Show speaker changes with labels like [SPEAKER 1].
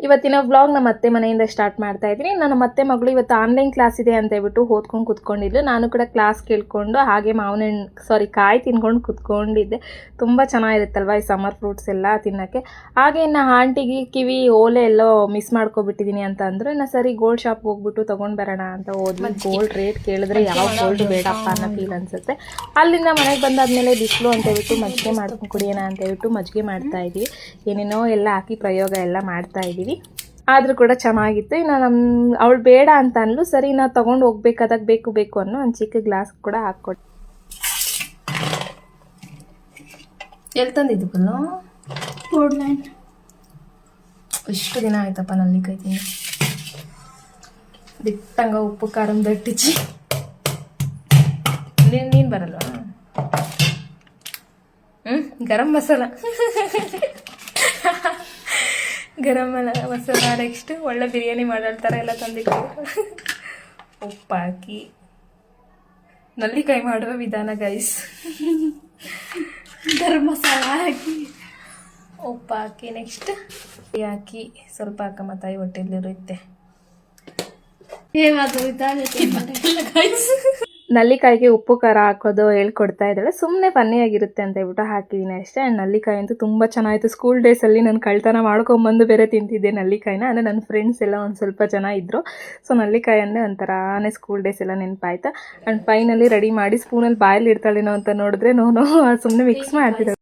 [SPEAKER 1] ಇವತ್ತಿನ ವ್ಲಾಗ್ ನಮ್ಮ ಅತ್ತೆ ಮನೆಯಿಂದ ಸ್ಟಾರ್ಟ್ ಮಾಡ್ತಾ ಇದ್ದೀನಿ. ನನ್ನ ಮತ್ತೆ ಮಗಳು ಇವತ್ತು ಆನ್ಲೈನ್ ಕ್ಲಾಸ್ ಇದೆ ಅಂತ ಹೇಳ್ಬಿಟ್ಟು ಓದ್ಕೊಂಡು ಕುತ್ಕೊಂಡಿದ್ಲು. ನಾನು ಕೂಡ ಕ್ಲಾಸ್ ಕೇಳ್ಕೊಂಡು ಹಾಗೆ ಕಾಯಿ ತಿನ್ಕೊಂಡು ಕುತ್ಕೊಂಡಿದ್ದೆ. ತುಂಬ ಚೆನ್ನಾಗಿರುತ್ತಲ್ವ ಈ ಸಮ್ಮರ್ ಫ್ರೂಟ್ಸ್ ಎಲ್ಲ ತಿನ್ನೋಕ್ಕೆ. ಹಾಗೆ ಇನ್ನು ಆಂಟಿಗೆ ಕಿವಿ ಓಲೆ ಎಲ್ಲೋ ಮಿಸ್ ಮಾಡ್ಕೊಬಿಟ್ಟಿದ್ದೀನಿ ಅಂತ ಅಂದರು. ಇನ್ನು ಸರಿ ಗೋಲ್ಡ್ ಶಾಪ್ಗೆ ಹೋಗ್ಬಿಟ್ಟು ತೊಗೊಂಡು ಬರೋಣ ಅಂತ ಹೋದ್ವಿ. ಗೋಲ್ಡ್ ರೇಟ್ ಕೇಳಿದ್ರೆ ಯಾವ ಗೋಲ್ಡ್ ಬೇಡಪ್ಪ ಅನ್ನೋ ಫೀಲ್ ಅನಿಸುತ್ತೆ. ಅಲ್ಲಿಂದ ಮನೆಗೆ ಬಂದಾದ್ಮೇಲೆ ಬಿಸಿಲು ಅಂತ ಹೇಳ್ಬಿಟ್ಟು ಮಜ್ಜಿಗೆ ಮಾಡ್ಕೊಂಡು ಕುಡಿಯೋಣ ಅಂತ ಹೇಳ್ಬಿಟ್ಟು ಮಜ್ಜಿಗೆ ಮಾಡ್ತಾ ಇದ್ದೀವಿ. ಏನೇನೋ ಎಲ್ಲ ಹಾಕಿ ಪ್ರಯೋಗ ಎಲ್ಲ ಮಾಡ್ತಾ ಇದ್ದೀವಿ. ಆದರೂ ಕೂಡ ಚೆನ್ನಾಗಿತ್ತು. ಇನ್ನು ಅವಳು ಬೇಡ ಅಂತ ಅನ್ಲು. ಸರಿ ನಾವು ತೊಗೊಂಡು ಹೋಗ್ಬೇಕಾದಾಗ ಬೇಕು ಅನ್ನೋ ಒಂದು ಚಿಕ್ಕ ಗ್ಲಾಸ್ ಕೂಡ ಹಾಕ್ಕೊಟ್ಟು. ಎಲ್ಲಿ ತಂದಿದ್ದು ಬಲ್ಲು?
[SPEAKER 2] ಬೋರ್ಡ್ಲ್ಯಾಂಡ್.
[SPEAKER 1] ಇಷ್ಟು ದಿನ ಆಯ್ತಪ್ಪ ನಲ್ಲಿಕಾಯಿ ತಿಂದು. ದಿಟ್ಟಂಗ ಉಪ್ಪು ಖಾರಂ ದಟ್ಟಿಚ್ಚಿ. ನೀನು ಬರಲ್ವಾ? ಗರಂ ಮಸಾಲ ಗರಂ ಮಸಾಲ ನೆಕ್ಸ್ಟ್ ಒಳ್ಳೆ ಬಿರಿಯಾನಿ ಮಾಡಾಡ್ತಾರೆ ಎಲ್ಲ ತಂದಿಟ್ಟು. ಉಪ್ಪಾಕಿ ನಲ್ಲಿಕಾಯಿ ಮಾಡುವ ವಿಧಾನ ಗೈಸ್.
[SPEAKER 2] ಗರಂ ಮಸಾಲ ಹಾಕಿ
[SPEAKER 1] ಉಪ್ಪಾಕಿ ನೆಕ್ಸ್ಟ್ ಹಾಕಿ ಸ್ವಲ್ಪ ಅಕ್ಕ ತಾಯಿ ಹೊಟ್ಟೆಲಿರುತ್ತೆ. ನಲ್ಲಿಕಾಯಿಗೆ ಉಪ್ಪು ಖಾರ ಹಾಕೋದು ಹೇಳ್ಕೊಡ್ತಾ ಇದ್ದಾಳೆ. ಸುಮ್ಮನೆ ಫನ್ನಿಯಾಗಿರುತ್ತೆ ಅಂತ ಹೇಳ್ಬಿಟ್ಟು ಹಾಕಿದ್ದೀನಿ ಅಷ್ಟೇ. ಆ್ಯಂಡ್ ನಲ್ಲಿಕಾಯಿ ಅಂತೂ ತುಂಬ ಚೆನ್ನಾಗಿತ್ತು. ಸ್ಕೂಲ್ ಡೇಸಲ್ಲಿ ನಾನು ಕಳ್ತನ ಮಾಡ್ಕೊಂಬಂದು ಬೇರೆ ತಿಂತಿದ್ದೆ ನಲ್ಲಿಕಾಯಿನ. ಅಂದರೆ ನನ್ನ ಫ್ರೆಂಡ್ಸ್ ಎಲ್ಲ ಒಂದು ಸ್ವಲ್ಪ ಜನ ಇದ್ದರು. ಸೊ ನಲ್ಲಿಕಾಯಿ ಅಂದರೆ ಒಂಥರಾನೇ ಸ್ಕೂಲ್ ಡೇಸ್ ಎಲ್ಲ ನೆನಪಾಯ್ತು. ಆ್ಯಂಡ್ ಫೈನಲಿ ರೆಡಿ ಮಾಡಿ ಸ್ಪೂನಲ್ಲಿ ಬಾಯಲ್ಲಿ ಇಡ್ತಾಳೇನೋ ಅಂತ ನೋಡಿದ್ರೆ ಸುಮ್ಮನೆ ಮಿಕ್ಸ್ ಮಾಡ್ತಿದ್ದಾಳೆ.